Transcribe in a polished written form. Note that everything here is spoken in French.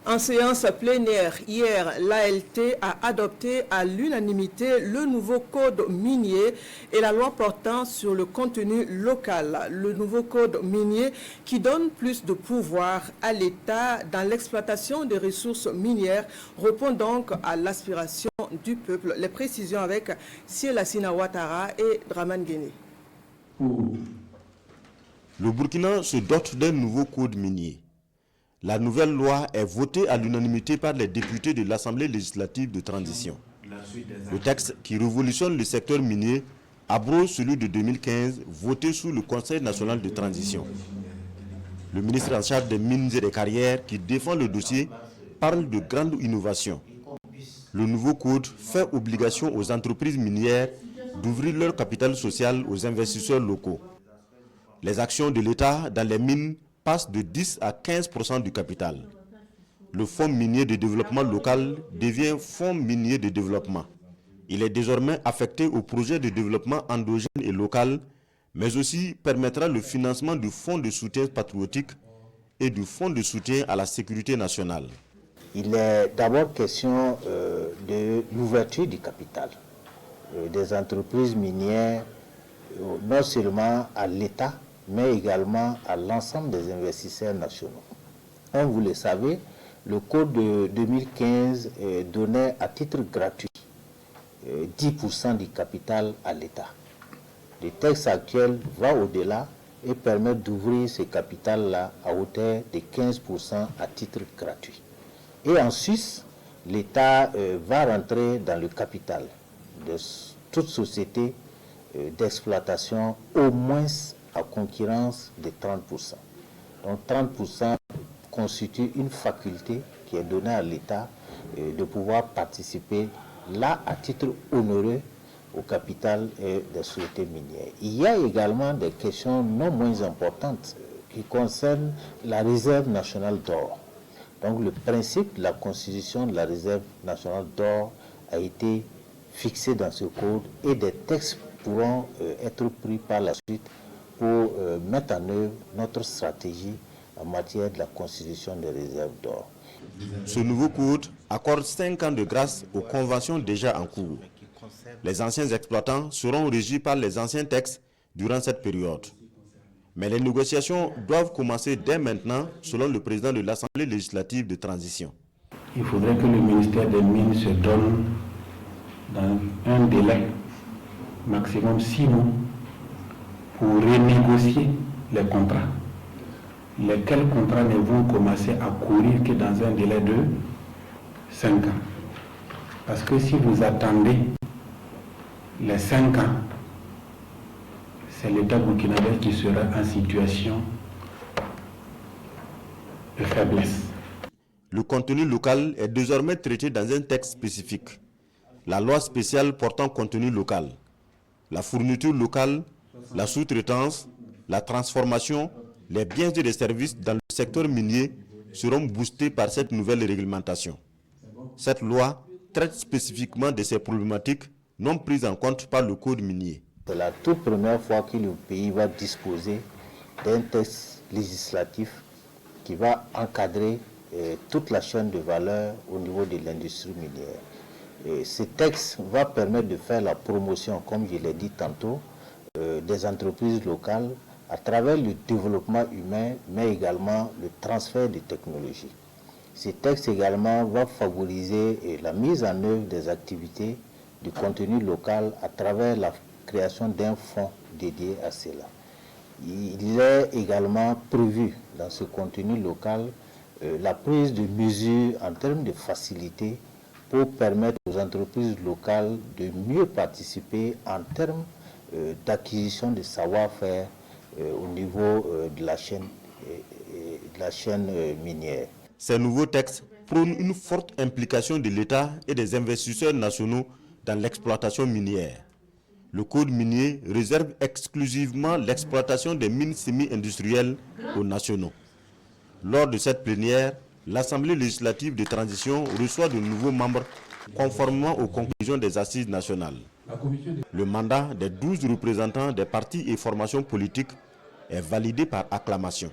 En séance plénière, hier, l'ALT a adopté à l'unanimité le nouveau code minier et la loi portant sur le contenu local. Le nouveau code minier qui donne plus de pouvoir à l'État dans l'exploitation des ressources minières répond donc à l'aspiration du peuple. Les précisions avec Sielassina Ouattara et Draman Guéné. Le Burkina se dote d'un nouveau code minier. La nouvelle loi est votée à l'unanimité par les députés de l'Assemblée législative de transition. Le texte qui révolutionne le secteur minier abroge celui de 2015 voté sous le Conseil national de transition. Le ministre en charge des mines et des carrières qui défend le dossier parle de grandes innovations. Le nouveau code fait obligation aux entreprises minières d'ouvrir leur capital social aux investisseurs locaux. Les actions de l'État dans les mines passent de 10 à 15% du capital. Le Fonds minier de développement local devient Fonds minier de développement. Il est désormais affecté au projet de développement endogène et local, mais aussi permettra le financement du Fonds de soutien patriotique et du Fonds de soutien à la sécurité nationale. Il est d'abord question de l'ouverture du capital des entreprises minières, non seulement à l'État, mais également à l'ensemble des investisseurs nationaux. Comme vous le savez, le code de 2015 donnait à titre gratuit 10% du capital à l'État. Le texte actuel va au-delà et permet d'ouvrir ce capital-là à hauteur de 15% à titre gratuit. Et en Suisse, l'État va rentrer dans le capital de toute société d'exploitation au moins à concurrence de 30%. Donc 30% constitue une faculté qui est donnée à l'État de pouvoir participer là à titre onéreux au capital des sociétés minières. Il y a également des questions non moins importantes qui concernent la réserve nationale d'or. Donc le principe de la constitution de la réserve nationale d'or a été fixé dans ce code et des textes pourront être pris par la suite pour mettre en œuvre notre stratégie en matière de la constitution des réserves d'or. Ce nouveau code accorde 5 ans de grâce aux conventions déjà en cours. Les anciens exploitants seront régis par les anciens textes durant cette période. Mais les négociations doivent commencer dès maintenant, selon le président de l'Assemblée législative de transition. Il faudrait que le ministère des Mines se donne dans un délai, maximum 6 mois, pour renégocier les contrats. Lesquels contrats ne vont commencer à courir que dans un délai de 5 ans. Parce que si vous attendez les 5 ans, c'est l'État burkinabé qui sera en situation de faiblesse. Le contenu local est désormais traité dans un texte spécifique. La loi spéciale portant contenu local, la fourniture locale, la sous-traitance, la transformation, les biens et les services dans le secteur minier seront boostés par cette nouvelle réglementation. Cette loi traite spécifiquement de ces problématiques non prises en compte par le code minier. C'est la toute première fois que le pays va disposer d'un texte législatif qui va encadrer toute la chaîne de valeur au niveau de l'industrie minière. Et ce texte va permettre de faire la promotion, comme je l'ai dit tantôt, des entreprises locales à travers le développement humain, mais également le transfert de technologies. Ce texte également va favoriser la mise en œuvre des activités du contenu local à travers la création d'un fonds dédié à cela. Il est également prévu dans ce contenu local la prise de mesures en termes de facilité pour permettre aux entreprises locales de mieux participer en termes d'acquisition de savoir-faire au niveau de la chaîne minière. Ces nouveaux textes prônent une forte implication de l'État et des investisseurs nationaux dans l'exploitation minière. Le code minier réserve exclusivement l'exploitation des mines semi-industrielles aux nationaux. Lors de cette plénière, l'Assemblée législative de transition reçoit de nouveaux membres conformément aux conclusions des assises nationales. Le mandat des 12 représentants des partis et formations politiques est validé par acclamation.